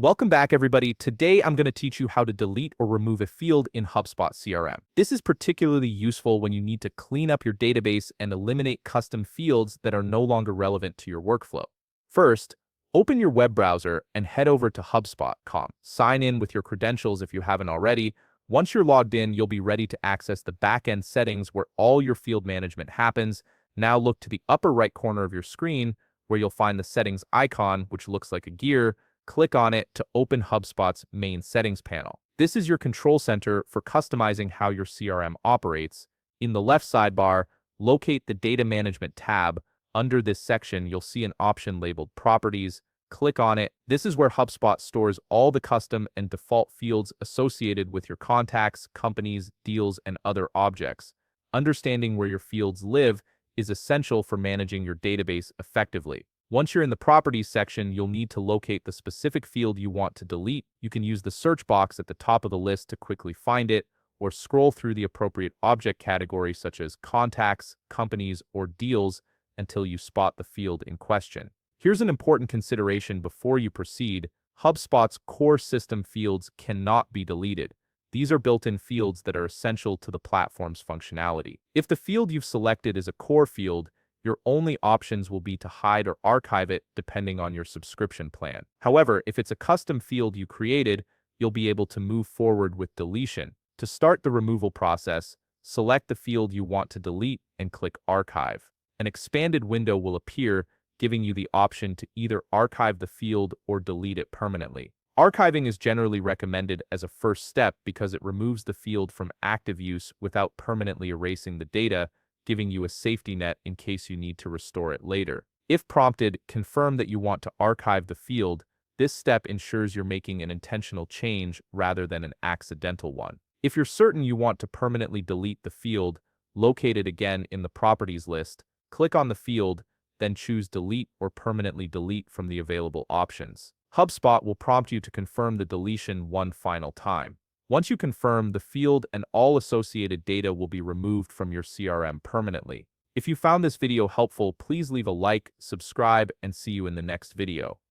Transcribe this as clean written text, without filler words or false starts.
Welcome back, everybody. Today, I'm going to teach you how to delete or remove a field in HubSpot CRM. This is particularly useful when you need to clean up your database and eliminate custom fields that are no longer relevant to your workflow. First, open your web browser and head over to HubSpot.com. Sign in with your credentials if you haven't already. Once you're logged in, you'll be ready to access the back-end settings where all your field management happens. Now look to the upper right corner of your screen where you'll find the settings icon, which looks like a gear. Click on it to open HubSpot's main settings panel. This is your control center for customizing how your CRM operates. In the left sidebar, locate the Data Management tab. Under this section, you'll see an option labeled Properties. Click on it. This is where HubSpot stores all the custom and default fields associated with your contacts, companies, deals, and other objects. Understanding where your fields live is essential for managing your database effectively. Once you're in the Properties section, you'll need to locate the specific field you want to delete. You can use the search box at the top of the list to quickly find it, or scroll through the appropriate object category such as contacts, companies, or deals until you spot the field in question. Here's an important consideration before you proceed. HubSpot's core system fields cannot be deleted. These are built-in fields that are essential to the platform's functionality. If the field you've selected is a core field, your only options will be to hide or archive it depending on your subscription plan. However, if it's a custom field you created, you'll be able to move forward with deletion. To start the removal process, select the field you want to delete and click Archive. An expanded window will appear, giving you the option to either archive the field or delete it permanently. Archiving is generally recommended as a first step because it removes the field from active use without permanently erasing the data, giving you a safety net in case you need to restore it later. If prompted, confirm that you want to archive the field. This step ensures you're making an intentional change rather than an accidental one. If you're certain you want to permanently delete the field, locate it again in the Properties list, click on the field, then choose Delete or Permanently Delete from the available options. HubSpot will prompt you to confirm the deletion one final time. Once you confirm, the field and all associated data will be removed from your CRM permanently. If you found this video helpful, please leave a like, subscribe, and see you in the next video.